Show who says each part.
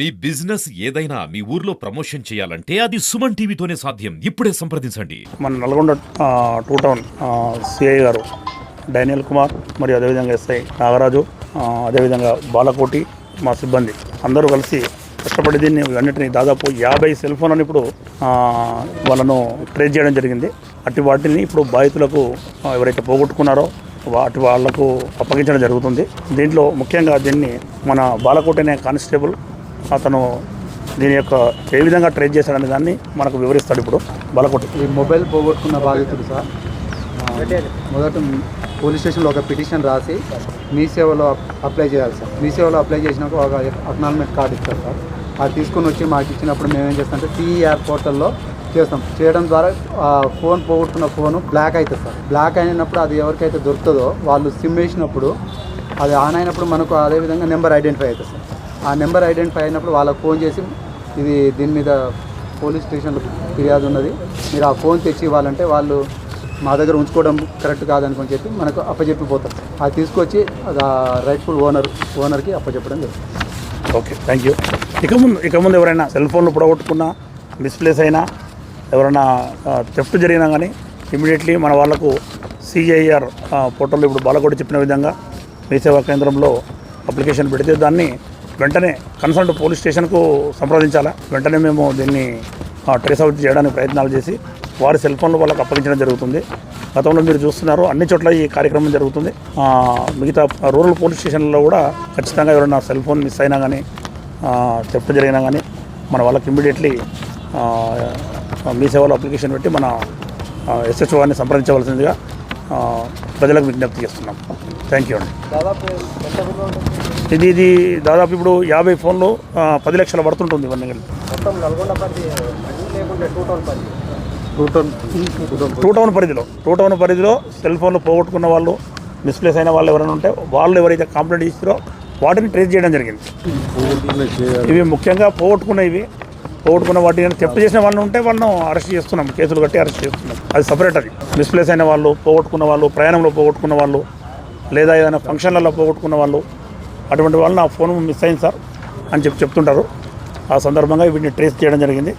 Speaker 1: మీ business ఏదైనా మీ ఊర్లో promotion చేయాలంటే అది సుమన్ టీవీతోనే సాధ్యం. ఇప్పుడే సంప్రదించండి.
Speaker 2: మన నల్గొండ టూ టౌన్ సిఐ గారు డైనియల్ కుమార్ మరియు అదేవిధంగా ఎస్ఐ నాగరాజు, అదేవిధంగా బాలకోటి, మా సిబ్బంది అందరూ కలిసి కష్టపడి దీన్ని అన్నింటినీ దాదాపు 50 సెల్ ఫోన్లను ఇప్పుడు వాళ్ళను ట్రేస్ చేయడం జరిగింది. అట్టి వాటిని ఇప్పుడు బాధితులకు ఎవరైతే పోగొట్టుకున్నారో వాటి వాళ్లకు అప్పగించడం జరుగుతుంది. దీంట్లో ముఖ్యంగా దీన్ని మన బాలకోటి అనే కానిస్టేబుల్ అతను దీని యొక్క ఏ విధంగా ట్రేస్ చేశాడనే దాన్ని మనకు వివరిస్తాడు. ఇప్పుడు బాలకోటి.
Speaker 3: ఈ మొబైల్ పోగొట్టుకున్న బాధితుడు సార్ మొదట పోలీస్ స్టేషన్లో ఒక పిటిషన్ రాసి మీ సేవలో అప్లై చేయాలి సార్. మీ సేవలో అప్లై చేసినాక ఒక అక్నాలజ్మెంట్ కార్డు ఇస్తారు సార్. అది తీసుకొని వచ్చి మాకు ఇచ్చినప్పుడు మేము ఏం చేస్తామంటే TER పోర్టల్లో చేస్తాం. చేయడం ద్వారా ఫోన్ పోగొట్టుకున్న ఫోను బ్లాక్ అవుతుంది సార్. బ్లాక్ అయినప్పుడు అది ఎవరికైతే దొరుకుతుందో వాళ్ళు సిమ్ వేసినప్పుడు అది ఆన్ అయినప్పుడు మనకు అదేవిధంగా నెంబర్ ఐడెంటిఫై అవుతుంది సార్. ఆ నెంబర్ ఐడెంటిఫై అయినప్పుడు వాళ్ళకు ఫోన్ చేసి దీని మీద పోలీస్ స్టేషన్లో ఫిర్యాదు ఉన్నది, మీరు ఆ ఫోన్ తెచ్చి ఇవ్వాలంటే వాళ్ళు మా దగ్గర ఉంచుకోవడం కరెక్ట్ కాదనుకొని చెప్పి మనకు అప్పచెప్పిపోతారు. అది తీసుకొచ్చి రైట్ఫుల్ ఓనర్కి అప్పచెప్పడం జరుగుతుంది.
Speaker 2: Okay, thank you. ఇక ముందు ఎవరైనా సెల్ ఫోన్లు పొడగొట్టుకున్నా, మిస్ప్లేస్ అయినా, ఎవరైనా థెఫ్ట్ జరిగినా కానీ ఇమీడియట్లీ మన వాళ్ళకు CIR పోర్టల్లో ఇప్పుడు బాలకోటి చెప్పిన విధంగా మీ సేవా కేంద్రంలో అప్లికేషన్ పెడితే దాన్ని వెంటనే కన్సల్ట్ పోలీస్ స్టేషన్కు సంప్రదించాలా. వెంటనే మేము దీన్ని ట్రేస్ అవుట్ చేయడానికి ప్రయత్నాలు చేసి వారి సెల్ ఫోన్లు వాళ్ళకు అప్పగించడం జరుగుతుంది. గతంలో మీరు చూస్తున్నారు అన్ని చోట్ల ఈ కార్యక్రమం జరుగుతుంది. మిగతా రూరల్ పోలీస్ స్టేషన్లలో కూడా ఖచ్చితంగా ఎవరైనా సెల్ ఫోన్ మిస్ అయినా కానీ థెఫ్ట్ జరిగినా కానీ మన వాళ్ళకి ఇమ్మీడియట్లీ మీ సేవలో అప్లికేషన్ పెట్టి మన SHO గారిని సంప్రదించవలసిందిగా ప్రజలకు విజ్ఞప్తి చేస్తున్నాం. థ్యాంక్ యూ అండి. ఇది దాదాపు ఇప్పుడు 50 ఫోన్లు 10 లక్షలు పడుతుంటుంది ఇవన్నీ కలిపి. టూ టౌన్ పరిధిలో సెల్ ఫోన్లు పోగొట్టుకున్న వాళ్ళు, మిస్ప్లేస్ అయిన వాళ్ళు ఎవరైనా ఉంటే వాళ్ళు ఎవరైతే కంప్లైంట్ ఇస్తారో వాటిని ట్రేస్ చేయడం జరిగింది. ఇవి ముఖ్యంగా పోగొట్టుకున్న వాటిని థెఫ్ట్ చేసిన వాళ్ళు ఉంటే వాళ్ళను అరెస్ట్ చేస్తున్నాం, కేసులు కట్టి అరెస్ట్ చేస్తున్నాం. అది సపరేట్. అది మిస్ప్లేస్ అయిన వాళ్ళు, పోగొట్టుకున్న వాళ్ళు, ప్రయాణంలో పోగొట్టుకున్న వాళ్ళు, లేదా ఏదైనా ఫంక్షన్లలో పోగొట్టుకున్న వాళ్ళు, అటువంటి వాళ్ళు నా ఫోన్ మిస్ అయింది సార్ అని చెప్తుంటారు. ఆ సందర్భంగా వీటిని ట్రేస్ చేయడం జరిగింది.